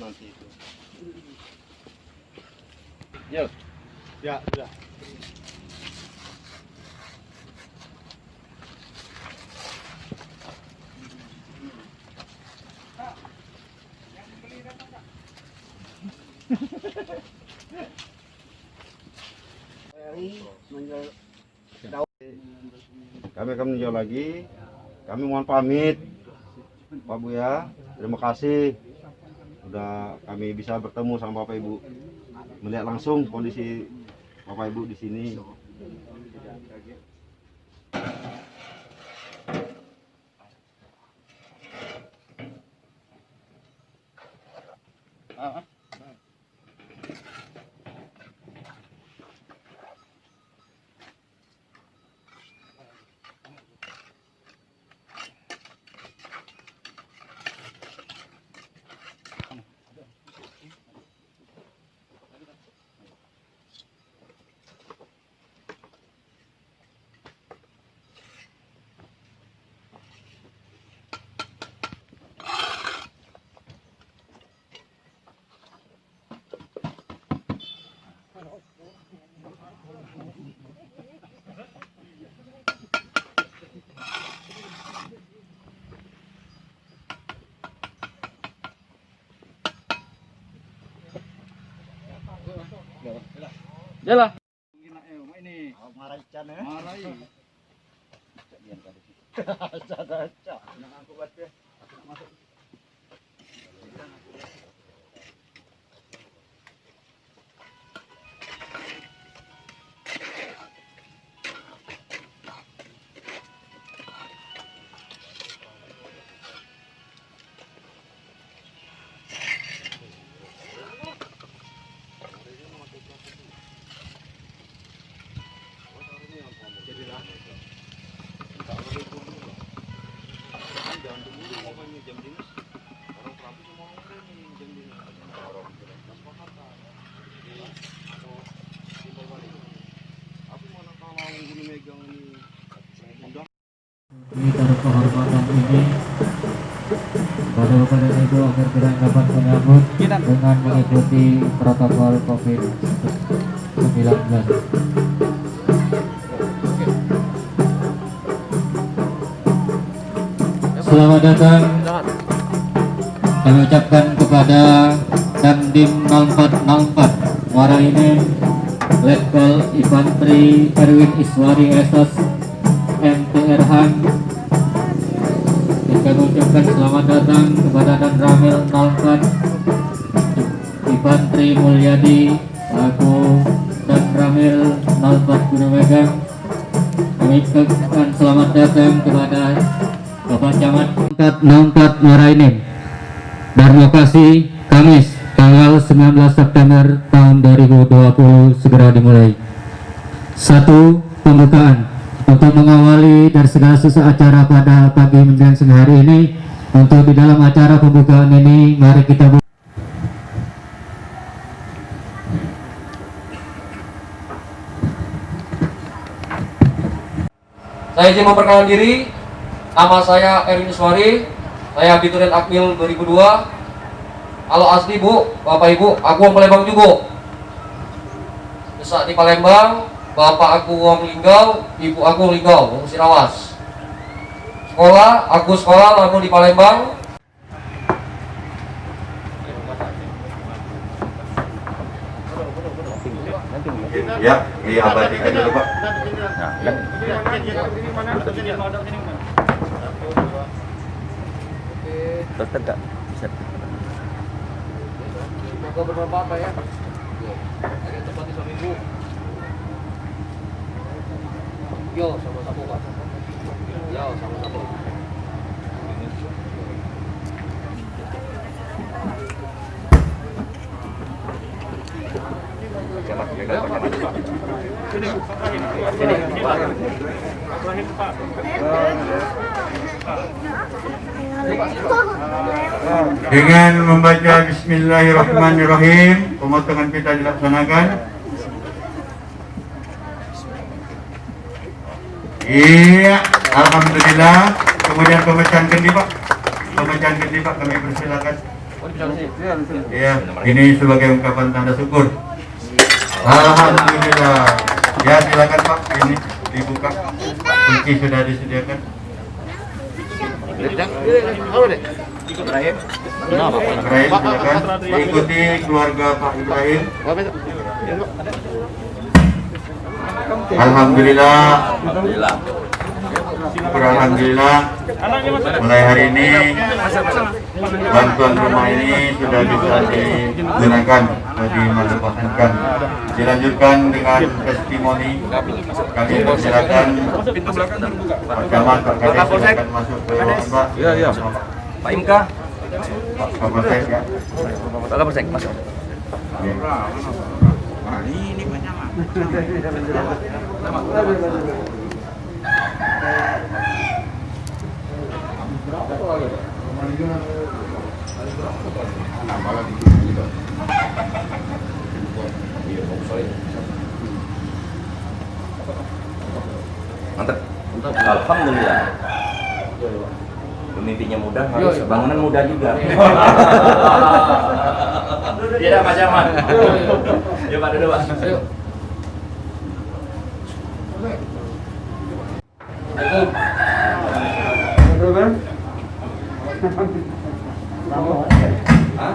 nanti itu. Yuk. Ya, sudah. Kami akan meninjau lagi. Kami mohon pamit, Pak Bu ya. Terima kasih sudah kami bisa bertemu sama Bapak Ibu, melihat langsung kondisi Bapak Ibu di sini. Jalan. Ini marai can ya. Marai. Ini taruh kehormatan ini pada itu agar kita dapat menyambut dengan mengikuti protokol COVID-19. Selamat datang kami ucapkan kepada Dandim 0404 Muara ini Letkol Infantri Erwin Iswari SS MTR Han. Kami ucapkan selamat datang kepada Dan Ramil 04 Infantri Mulyadi aku Dan Ramil 04 Gunung Megang. Kami ucapkan selamat datang kepada Bapak Camat 04 Muara ini. Dharma Kasih Kamis tanggal 19 September tahun 2020 segera dimulai. 1. Pembukaan. Untuk mengawali dari segala sesuatu acara pada pagi menjelang siang hari ini, untuk di dalam acara pembukaan ini, mari kita Saya izin memperkenalkan diri. Nama saya Erwin Iswari. Saya Bituret Akmil 2002. Halo asli Bu, Bapak Ibu, aku orang Palembang juga. Besar di Palembang. Bapak aku wong Linggau, ibu aku Linggau, wong Sirawas. Sekolah, aku sekolah namun di Palembang. Ya, diabadikan dulu Pak. Dokter tak bisa. Semoga bermanfaat Pak ya. Agak cepat di Ibu. Yo, sama-sama Pak. Yo, sama-sama. Dengan membaca Bismillahirrahmanirrahim, pemotongan kita dilaksanakan. Iya, alhamdulillah. Kemudian pemecahan kendi Pak, kami persilakan. Ya, ini sebagai ungkapan tanda syukur. Alhamdulillah. Ya, silakan Pak, ini dibuka. Kunci sudah disediakan. Ibrahim, silakan. Diikuti keluarga Pak Ibrahim. Alhamdulillah. Alhamdulillah. Mulai hari ini bantuan rumah ini sudah bisa digunakan, dimanfaatkan. Dilanjutkan dengan testimoni. Kami persilakan Pak Camat, Pak Kades silakan masuk ke ruangan Pak. Iya. Pak Imka. Pak Kapolsek ya. Pak Kapolsek masuk. Mantap. Alhamdulillah. Mimpinya mudah, harus bangunan mudah juga. Tidak Pak Camat. Ya Pak, duduk Pak. Hah?